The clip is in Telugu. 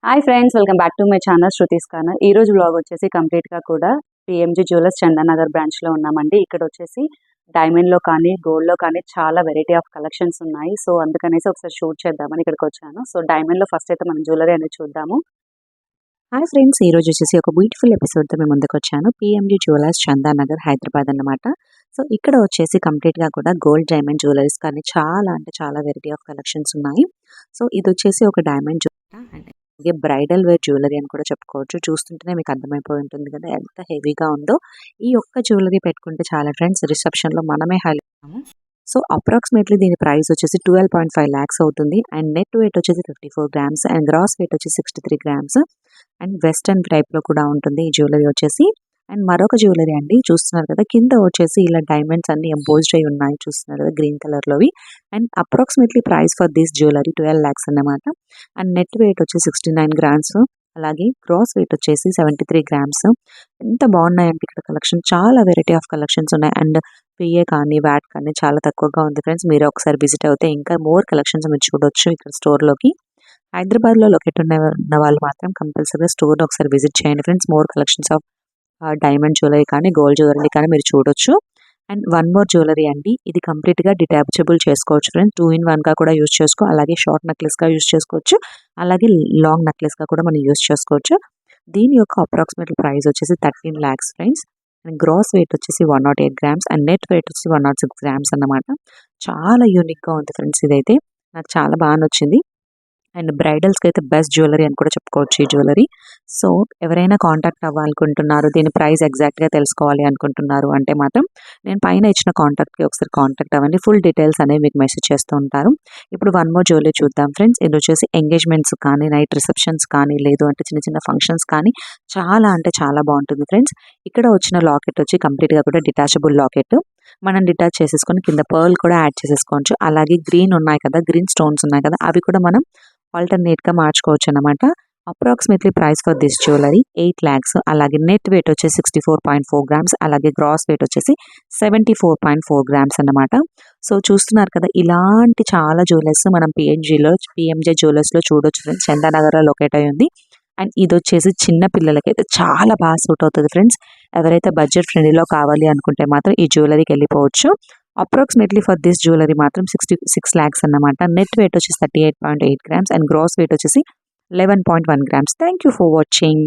Hi friends, welcome back to my channel Shruti's corner. ఈ రోజు వ్లాగ్ వచ్చేసి కంప్లీట్గా కూడా పిఎంజీ జ్యువెలర్స్ చందానగర్ బ్రాంచ్లో ఉన్నామండి. ఇక్కడ వచ్చేసి డైమండ్లో కానీ గోల్డ్లో కానీ చాలా వెరైటీ ఆఫ్ కలెక్షన్స్ ఉన్నాయి. సో అందుకనేసి ఒకసారి షూట్ చేద్దామని ఇక్కడికి వచ్చాను. సో డైమండ్లో ఫస్ట్ అయితే మనం జ్యువెలరీ అనేది చూద్దాము. హాయ్ ఫ్రెండ్స్, ఈ రోజు వచ్చేసి ఒక బ్యూటిఫుల్ ఎపిసోడ్తో మేము ముందుకు వచ్చాను. పిఎంజీ జ్యువెలర్స్ చందానగర్ హైదరాబాద్ అన్నమాట. సో ఇక్కడ వచ్చేసి కంప్లీట్గా కూడా గోల్డ్ డైమండ్ జ్యువెలరీస్ కానీ చాలా అంటే చాలా వెరైటీ ఆఫ్ కలెక్షన్స్ ఉన్నాయి. సో ఇది వచ్చేసి ఒక డైమండ్ జ్యువెలరీ, అలాగే బ్రైడల్ వేర్ జ్యువెలరీ అని కూడా చెప్పుకోవచ్చు. చూస్తుంటేనే మీకు అర్థమైపోయి ఉంటుంది కదా ఎంత హెవీగా ఉందో. ఈ ఒక్క జ్యువెలరీ పెట్టుకుంటే చాలా ఫ్రెండ్స్, రిసెప్షన్లో మనమే హైలైట్ అవుతాము. సో అప్రాక్సిమేట్లీ దీని ప్రైస్ వచ్చేసి 12.5 lakhs అవుతుంది. అండ్ నెట్ వెయిట్ వచ్చేసి 54 grams అండ్ గ్రాస్ వెయిట్ వచ్చేసి 63 grams. అండ్ వెస్టర్న్ టైప్లో కూడా ఉంటుంది ఈ జ్యువెలరీ వచ్చేసి. అండ్ మరొక జ్యువెలరీ అండి, చూస్తున్నారు కదా కింద వచ్చేసి ఇలా డైమండ్స్ అన్ని ఎంబోజ్డ్ అయి ఉన్నాయి, చూస్తున్నారు కదా గ్రీన్ కలర్లోవి. And approximately price for this jewellery 12 lakhs అన్నమాట. అండ్ నెట్ వెయిట్ వచ్చేసి 69 grams. అలాగే గ్రాస్ వెయిట్ వచ్చేసి 73 grams. ఎంత బాగున్నాయంటే ఇక్కడ కలెక్షన్, చాలా వెరైటీ ఆఫ్ కలెక్షన్స్ ఉన్నాయి. అండ్ పిఏ కానీ వ్యాట్ కానీ చాలా తక్కువగా ఉంది ఫ్రెండ్స్. మీరు ఒకసారి విజిట్ అవుతే ఇంకా మోర్ కలెక్షన్స్ మీరు చూడొచ్చు ఇక్కడ స్టోర్లోకి. హైదరాబాద్లో లొకేట్ ఉన్న వాళ్ళు మాత్రం కంపల్సరీగా స్టోర్ని ఒకసారి విజిట్ చేయండి friends. More collections of diamond jewellery కానీ గోల్డ్ జ్యువెలరీ కానీ మీరు చూడొచ్చు. అండ్ వన్ మోర్ జ్యువెలరీ అండి, ఇది కంప్లీట్గా డిటాచబుల్ చేసుకోవచ్చు ఫ్రెండ్స్. 2-in-1గా కూడా యూస్ చేసుకో, అలాగే షార్ట్ నెక్లెస్గా యూస్ చేసుకోవచ్చు, అలాగే లాంగ్ నెక్లెస్గా కూడా మనం యూస్ చేసుకోవచ్చు. దీని యొక్క అప్రాక్సిమేట్ ప్రైస్ వచ్చేసి 13 lakhs friends. And gross weight వచ్చేసి 108 grams అండ్ నెట్ వెయిట్ వచ్చేసి 106 grams అన్నమాట. చాలా యూనిక్గా ఉంది ఫ్రెండ్స్, ఇదైతే నాకు చాలా బాగా నచ్చింది. అండ్ బ్రైడల్స్కి అయితే బెస్ట్ జ్యువెలరీ అని కూడా చెప్పుకోవచ్చు ఈ జ్యువెలరీ. సో ఎవరైనా కాంటాక్ట్ అవ్వాలనుకుంటున్నారు, దీని ప్రైస్ ఎగ్జాక్ట్గా తెలుసుకోవాలి అనుకుంటున్నారు అంటే మాత్రం నేను పైన ఇచ్చిన కాంటాక్ట్కి ఒకసారి కాంటాక్ట్ అవ్వండి. ఫుల్ డీటెయిల్స్ అనేవి మీకు మెసేజ్ చేస్తూ ఉంటారు. ఇప్పుడు వన్ మోర్ జ్యువెలరీ చూద్దాం ఫ్రెండ్స్. ఇది వచ్చేసి ఎంగేజ్మెంట్స్ కానీ, నైట్ రిసెప్షన్స్ కానీ, లేదు అంటే చిన్న చిన్న ఫంక్షన్స్ కానీ చాలా అంటే చాలా బాగుంటుంది ఫ్రెండ్స్. ఇక్కడ వచ్చిన లాకెట్ వచ్చి కంప్లీట్గా కూడా డిటాచబుల్ లాకెట్. మనం డిటాచ్ చేసేసుకొని కింద పర్ల్ కూడా యాడ్ చేసేసుకోవచ్చు. అలాగే గ్రీన్ ఉన్నాయి కదా, గ్రీన్ స్టోన్స్ ఉన్నాయి కదా, అవి కూడా మనం ఆల్టర్నేట్గా మార్చుకోవచ్చు అనమాట. Approximately price for this jewellery 8 lakhs. అలాగే నెట్ వెయిట్ వచ్చేసి 64.4 grams. అలాగే గ్రాస్ వెయిట్ వచ్చేసి 74.4 grams అన్నమాట. సో చూస్తున్నారు కదా, ఇలాంటి చాలా జ్యువెలర్స్ మనం పిఎంజే జ్యువెలర్స్లో చూడొచ్చు ఫ్రెండ్స్. చందానగర్లో లొకేట్ అయి ఉంది. అండ్ ఇది వచ్చేసి చిన్న పిల్లలకైతే చాలా బాగా సూట్ అవుతుంది ఫ్రెండ్స్. ఎవరైతే బడ్జెట్ ఫ్రెండ్లీలో కావాలి అనుకుంటే మాత్రం ఈ జ్యువెలరీకి వెళ్ళిపోవచ్చు. అప్రాక్సిమేట్లీ ఫర్ దిస్ జ్యువెలరీ మాత్రం 66 lakhs అన్నమాట. నెట్ వెయిట్ వచ్చేసి 38.8 grams అండ్ గ్రాస్ వెయిట్ వచ్చేసి 11.1 grams. Thank you for watching.